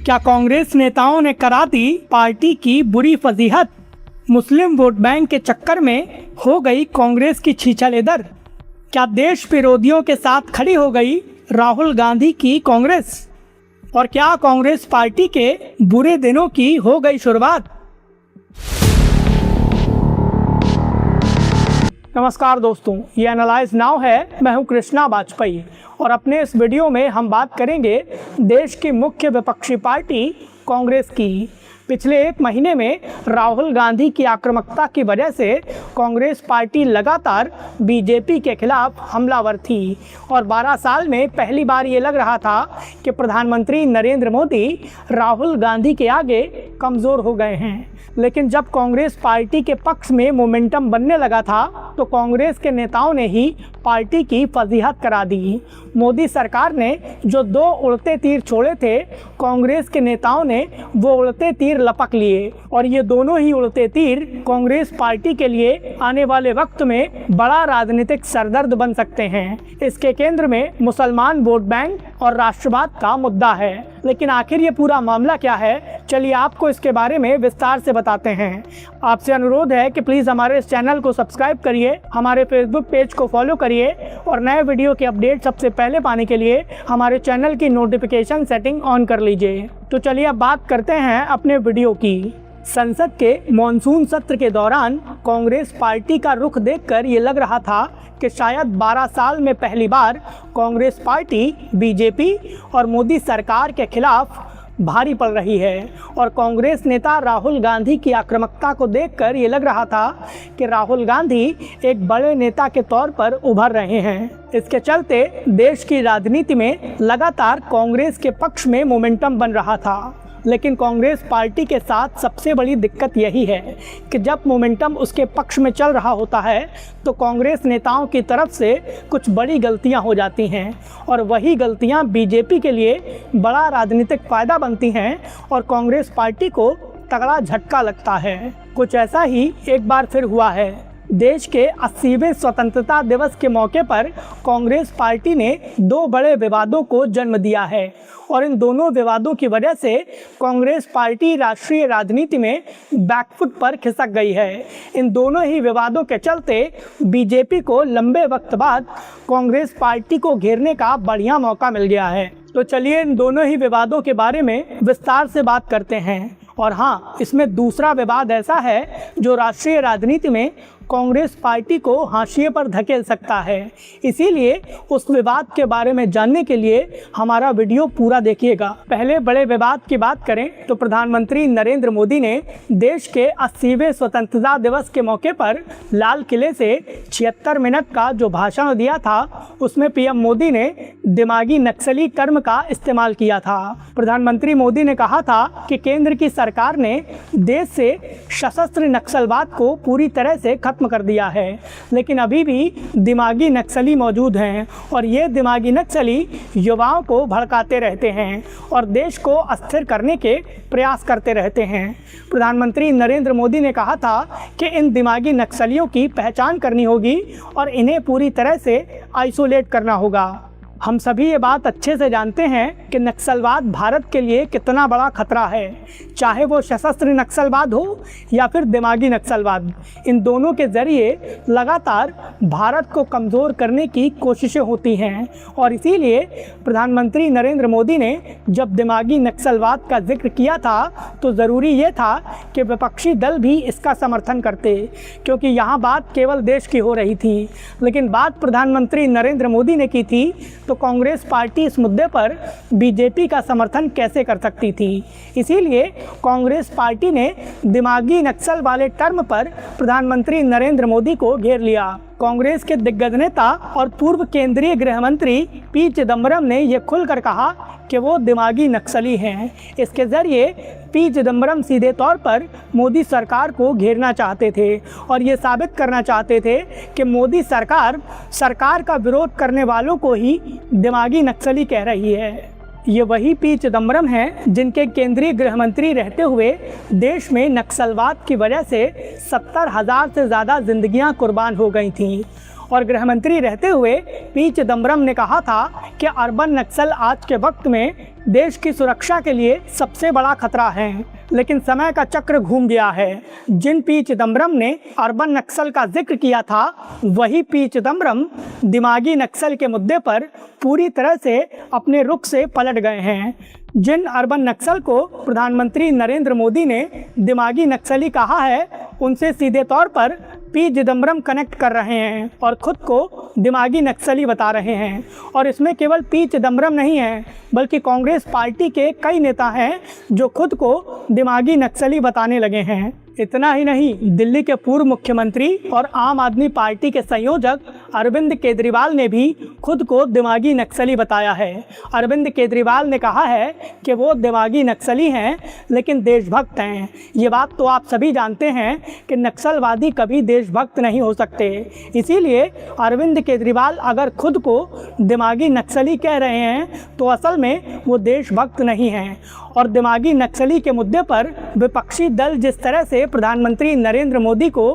क्या कांग्रेस नेताओं ने करा दी पार्टी की बुरी फजीहत? मुस्लिम वोट बैंक के चक्कर में हो गई कांग्रेस की छीछालेदर। क्या देश विरोधियों के साथ खड़ी हो गई राहुल गांधी की कांग्रेस? और क्या कांग्रेस पार्टी के बुरे दिनों की हो गई शुरुआत? नमस्कार दोस्तों, ये एनालाइज नाउ है। मैं हूं कृष्णा वाजपेयी और अपने इस वीडियो में हम बात करेंगे देश की मुख्य विपक्षी पार्टी कांग्रेस की। पिछले एक महीने में राहुल गांधी की आक्रामकता की वजह से कांग्रेस पार्टी लगातार बीजेपी के खिलाफ हमलावर थी और 12 साल में पहली बार ये लग रहा था कि प्रधानमंत्री नरेंद्र मोदी राहुल गांधी के आगे कमज़ोर हो गए हैं। लेकिन जब कांग्रेस पार्टी के पक्ष में मोमेंटम बनने लगा था तो कांग्रेस के नेताओं ने ही पार्टी की फजीहत करा दी। मोदी सरकार ने जो 2 उड़ते तीर छोड़े थे, कांग्रेस के नेताओं ने वो उड़ते तीर लपक लिए और ये दोनों ही उड़ते तीर कांग्रेस पार्टी के लिए आने वाले वक्त में बड़ा राजनीतिक सरदर्द बन सकते हैं। इसके केंद्र में मुसलमान वोट बैंक और राष्ट्रवाद का मुद्दा है। लेकिन आखिर ये पूरा मामला क्या है, चलिए आपको इसके बारे में विस्तार से बताते हैं। आपसे अनुरोध है कि प्लीज़ हमारे इस चैनल को सब्सक्राइब करिए, हमारे फेसबुक पेज को फॉलो करिए और नए वीडियो के अपडेट सबसे पहले पाने के लिए हमारे चैनल की नोटिफिकेशन सेटिंग ऑन कर लीजिए। तो चलिए अब बात करते हैं अपने वीडियो की। संसद के मॉनसून सत्र के दौरान कांग्रेस पार्टी का रुख देखकर ये लग रहा था कि शायद 12 साल में पहली बार कांग्रेस पार्टी बीजेपी और मोदी सरकार के खिलाफ भारी पड़ रही है और कांग्रेस नेता राहुल गांधी की आक्रामकता को देखकर ये लग रहा था कि राहुल गांधी एक बड़े नेता के तौर पर उभर रहे हैं। इसके चलते देश की राजनीति में लगातार कांग्रेस के पक्ष में मोमेंटम बन रहा था। लेकिन कांग्रेस पार्टी के साथ सबसे बड़ी दिक्कत यही है कि जब मोमेंटम उसके पक्ष में चल रहा होता है तो कांग्रेस नेताओं की तरफ से कुछ बड़ी गलतियां हो जाती हैं और वही गलतियां बीजेपी के लिए बड़ा राजनीतिक फ़ायदा बनती हैं और कांग्रेस पार्टी को तगड़ा झटका लगता है। कुछ ऐसा ही एक बार फिर हुआ है। देश के 80वें स्वतंत्रता दिवस के मौके पर कांग्रेस पार्टी ने 2 बड़े विवादों को जन्म दिया है और इन दोनों विवादों की वजह से कांग्रेस पार्टी राष्ट्रीय राजनीति में बैकफुट पर खिसक गई है। इन दोनों ही विवादों के चलते बीजेपी को लंबे वक्त बाद कांग्रेस पार्टी को घेरने का बढ़िया मौका मिल गया है। तो चलिए इन दोनों ही विवादों के बारे में विस्तार से बात करते हैं। और हाँ, इसमें दूसरा विवाद ऐसा है जो राष्ट्रीय राजनीति में कांग्रेस पार्टी को हाशिए पर धकेल सकता है। इसीलिए उस विवाद के बारे में जानने के लिए हमारा वीडियो पूरा देखिएगा। पहले बड़े विवाद की बात करें तो प्रधानमंत्री नरेंद्र मोदी ने देश के 80वें स्वतंत्रता दिवस के मौके पर लाल किले से 76 मिनट का जो भाषण दिया था उसमें पीएम मोदी ने दिमागी नक्सली टर्म का इस्तेमाल किया था। प्रधानमंत्री मोदी ने कहा था कि केंद्र की सरकार ने देश से सशस्त्र नक्सलवाद को पूरी तरह से खत्म कर दिया है, लेकिन अभी भी दिमागी नक्सली मौजूद हैं और ये दिमागी नक्सली युवाओं को भड़काते रहते हैं और देश को अस्थिर करने के प्रयास करते रहते हैं। प्रधानमंत्री नरेंद्र मोदी ने कहा था कि इन दिमागी नक्सलियों की पहचान करनी होगी और इन्हें पूरी तरह से आइसोलेट करना होगा। हम सभी ये बात अच्छे से जानते हैं कि नक्सलवाद भारत के लिए कितना बड़ा खतरा है, चाहे वो सशस्त्र नक्सलवाद हो या फिर दिमागी नक्सलवाद। इन दोनों के ज़रिए लगातार भारत को कमज़ोर करने की कोशिशें होती हैं और इसीलिए प्रधानमंत्री नरेंद्र मोदी ने जब दिमागी नक्सलवाद का जिक्र किया था तो ज़रूरी ये था कि विपक्षी दल भी इसका समर्थन करते, क्योंकि यहाँ बात केवल देश की हो रही थी। लेकिन बात प्रधानमंत्री नरेंद्र मोदी ने की थी तो कांग्रेस पार्टी इस मुद्दे पर बीजेपी का समर्थन कैसे कर सकती थी। इसीलिए कांग्रेस पार्टी ने दिमागी नक्सल वाले टर्म पर प्रधानमंत्री नरेंद्र मोदी को घेर लिया। कांग्रेस के दिग्गज नेता और पूर्व केंद्रीय गृह मंत्री पी चिदम्बरम ने यह खुलकर कहा कि वो दिमागी नक्सली हैं। इसके ज़रिए पी चिदम्बरम सीधे तौर पर मोदी सरकार को घेरना चाहते थे और ये साबित करना चाहते थे कि मोदी सरकार का विरोध करने वालों को ही दिमागी नक्सली कह रही है। ये वही पी चिदम्बरम हैं जिनके केंद्रीय गृह मंत्री रहते हुए देश में नक्सलवाद की वजह से 70,000 से ज़्यादा जिंदगियां कुर्बान हो गई थीं और गृह मंत्री रहते हुए पी चिदम्बरम ने कहा था कि अर्बन नक्सल आज के वक्त में देश की सुरक्षा के लिए सबसे बड़ा खतरा है। लेकिन समय का चक्र घूम गया है। जिन पी चिदम्बरम ने अर्बन नक्सल का जिक्र किया था, वही पी चिदम्बरम दिमागी नक्सल के मुद्दे पर पूरी तरह से अपने रुख से पलट गए हैं। जिन अर्बन नक्सल को प्रधानमंत्री नरेंद्र मोदी ने दिमागी नक्सली कहा है, उनसे सीधे तौर पर पी चिदम्बरम कनेक्ट कर रहे हैं और ख़ुद को दिमागी नक्सली बता रहे हैं। और इसमें केवल पी चिदम्बरम नहीं है, बल्कि कांग्रेस पार्टी के कई नेता हैं जो खुद को दिमागी नक्सली बताने लगे हैं। इतना ही नहीं, दिल्ली के पूर्व मुख्यमंत्री और आम आदमी पार्टी के संयोजक अरविंद केजरीवाल ने भी खुद को दिमागी नक्सली बताया है। अरविंद केजरीवाल ने कहा है कि वो दिमागी नक्सली हैं लेकिन देशभक्त हैं। ये बात तो आप सभी जानते हैं कि नक्सलवादी कभी देशभक्त नहीं हो सकते। इसीलिए अरविंद केजरीवाल अगर खुद को दिमागी नक्सली कह रहे हैं तो असल में वो देशभक्त नहीं हैं। और दिमागी नक्सली के मुद्दे पर विपक्षी दल जिस तरह से प्रधानमंत्री नरेंद्र मोदी को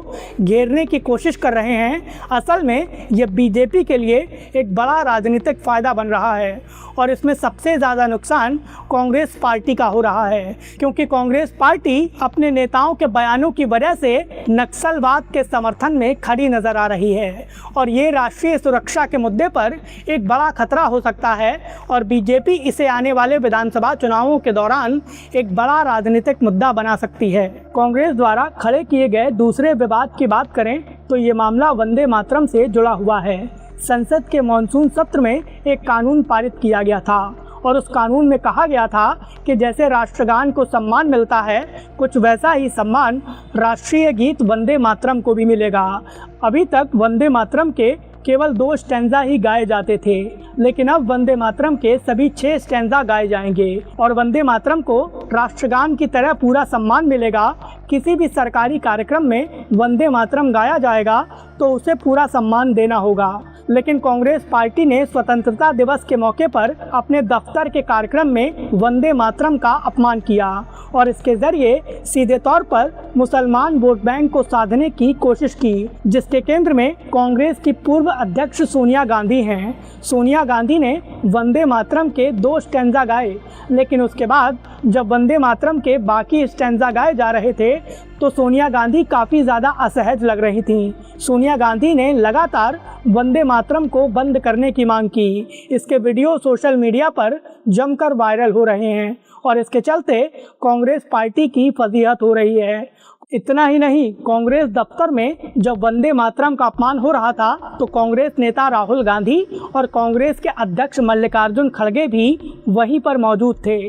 घेरने की कोशिश कर रहे हैं, असल में ये बीजेपी के लिए एक बड़ा राजनीतिक फ़ायदा बन रहा है। और इसमें सबसे ज़्यादा नुकसान कांग्रेस पार्टी का हो रहा है, क्योंकि कांग्रेस पार्टी अपने नेताओं के बयानों की वजह से नक्सलवाद के समर्थन में खड़ी नज़र आ रही है। और ये राष्ट्रीय सुरक्षा के मुद्दे पर एक बड़ा खतरा हो सकता है और बीजेपी इसे आने वाले विधानसभा चुनावों के दौरान एक बड़ा राजनीतिक मुद्दा बना सकती है। कांग्रेस द्वारा खड़े किए गए दूसरे विवाद की बात करें तो ये मामला वंदे मातरम से जुड़ा हुआ है। संसद के मॉनसून सत्र में एक कानून पारित किया गया था और उस कानून में कहा गया था कि जैसे राष्ट्रगान को सम्मान मिलता है, कुछ वैसा ही सम्मान राष्ट्रीय गीत वंदे मातरम को भी मिलेगा। अभी तक वंदे मातरम के केवल 2 स्टैंजा ही गाए जाते थे, लेकिन अब वंदे मातरम के सभी 6 स्टैंजा गाए जाएंगे और वंदे मातरम को राष्ट्रगान की तरह पूरा सम्मान मिलेगा। किसी भी सरकारी कार्यक्रम में वंदे मातरम गाया जाएगा तो उसे पूरा सम्मान देना होगा। लेकिन कांग्रेस पार्टी ने स्वतंत्रता दिवस के मौके पर अपने दफ्तर के कार्यक्रम में वंदे मातरम का अपमान किया और इसके जरिए सीधे तौर पर मुसलमान वोट बैंक को साधने की कोशिश की, जिसके केंद्र में कांग्रेस की पूर्व अध्यक्ष सोनिया गांधी हैं। सोनिया गांधी ने वंदे मातरम के 2 स्टैंजा गाए, लेकिन उसके बाद जब वंदे मातरम के बाकी स्टैंजा गाए जा रहे थे तो सोनिया गांधी काफ़ी ज़्यादा असहज लग रही थीं। सोनिया गांधी ने लगातार वंदे मातरम को बंद करने की मांग की। इसके वीडियो सोशल मीडिया पर जमकर वायरल हो रहे हैं और इसके चलते कांग्रेस पार्टी की फजीहत हो रही है। इतना ही नहीं, कांग्रेस दफ्तर में जब वंदे मातरम का अपमान हो रहा था तो कांग्रेस नेता राहुल गांधी और कांग्रेस के अध्यक्ष मल्लिकार्जुन खड़गे भी वहीं पर मौजूद थे।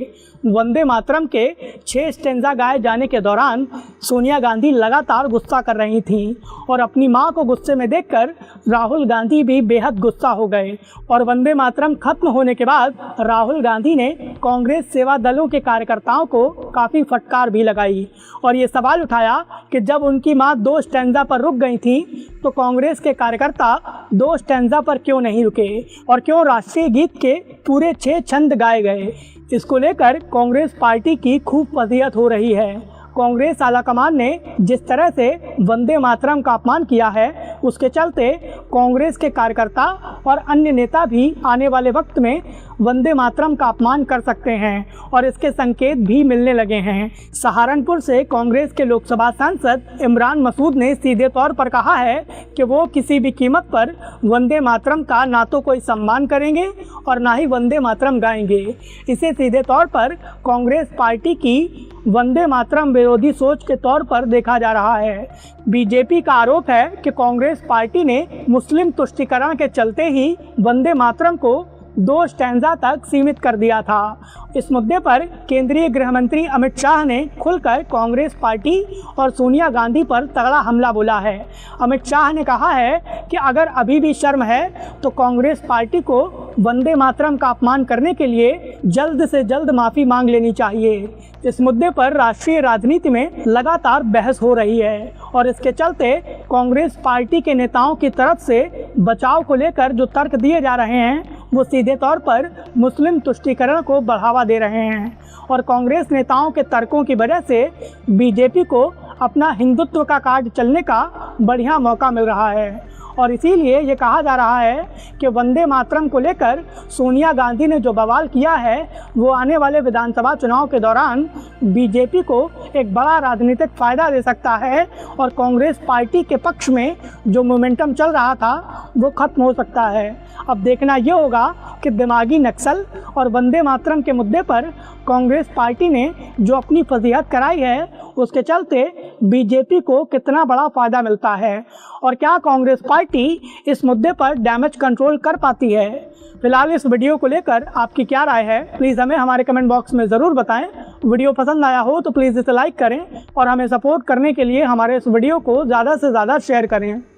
वंदे मातरम के 6 स्टैंजा गाए जाने के दौरान सोनिया गांधी लगातार गुस्सा कर रही थीं और अपनी मां को गुस्से में देखकर राहुल गांधी भी बेहद गुस्सा हो गए। और वंदे मातरम खत्म होने के बाद राहुल गांधी ने कांग्रेस सेवा दलों के कार्यकर्ताओं को काफ़ी फटकार भी लगाई और ये सवाल उठाया कि जब उनकी मां 2 स्टैंजा पर रुक गई थी तो कांग्रेस के कार्यकर्ता 2 स्टैंजा पर क्यों नहीं रुके और क्यों राष्ट्रीय गीत के पूरे 6 छंद गाए गए। इसको लेकर कांग्रेस पार्टी की खूब फजीहत हो रही है। कांग्रेस आलाकमान ने जिस तरह से वंदे मातरम का अपमान किया है, उसके चलते कांग्रेस के कार्यकर्ता और अन्य नेता भी आने वाले वक्त में वंदे मातरम का अपमान कर सकते हैं और इसके संकेत भी मिलने लगे हैं। सहारनपुर से कांग्रेस के लोकसभा सांसद इमरान मसूद ने सीधे तौर पर कहा है कि वो किसी भी कीमत पर वंदे मातरम का ना तो कोई सम्मान करेंगे और ना ही वंदे मातरम गाएंगे। इसे सीधे तौर पर कांग्रेस पार्टी की वंदे मातरम विरोधी सोच के तौर पर देखा जा रहा है। बीजेपी का आरोप है कि कांग्रेस पार्टी ने मुस्लिम तुष्टीकरण के चलते ही वंदे मातरम को 2 स्टैंजा तक सीमित कर दिया था। इस मुद्दे पर केंद्रीय गृह मंत्री अमित शाह ने खुलकर कांग्रेस पार्टी और सोनिया गांधी पर तगड़ा हमला बोला है। अमित शाह ने कहा है कि अगर अभी भी शर्म है तो कांग्रेस पार्टी को वंदे मातरम का अपमान करने के लिए जल्द से जल्द माफ़ी मांग लेनी चाहिए। इस मुद्दे पर राष्ट्रीय राजनीति में लगातार बहस हो रही है और इसके चलते कांग्रेस पार्टी के नेताओं की तरफ से बचाव को लेकर जो तर्क दिए जा रहे हैं वो सीधे तौर पर मुस्लिम तुष्टीकरण को बढ़ावा दे रहे हैं और कांग्रेस नेताओं के तर्कों की वजह से बीजेपी को अपना हिंदुत्व का कार्ड चलने का बढ़िया मौका मिल रहा है। और इसीलिए ये कहा जा रहा है कि वंदे मातरम को लेकर सोनिया गांधी ने जो बवाल किया है वो आने वाले विधानसभा चुनाव के दौरान बीजेपी को एक बड़ा राजनीतिक फ़ायदा दे सकता है और कांग्रेस पार्टी के पक्ष में जो मोमेंटम चल रहा था वो ख़त्म हो सकता है। अब देखना ये होगा कि दिमागी नक्सल और वंदे मातरम के मुद्दे पर कांग्रेस पार्टी ने जो अपनी फजीहत कराई है उसके चलते बीजेपी को कितना बड़ा फ़ायदा मिलता है और क्या कांग्रेस पार्टी इस मुद्दे पर डैमेज कंट्रोल कर पाती है। फिलहाल इस वीडियो को लेकर आपकी क्या राय है प्लीज़ हमें हमारे कमेंट बॉक्स में ज़रूर बताएं। वीडियो पसंद आया हो तो प्लीज़ इसे लाइक करें और हमें सपोर्ट करने के लिए हमारे इस वीडियो को ज़्यादा से ज़्यादा शेयर करें।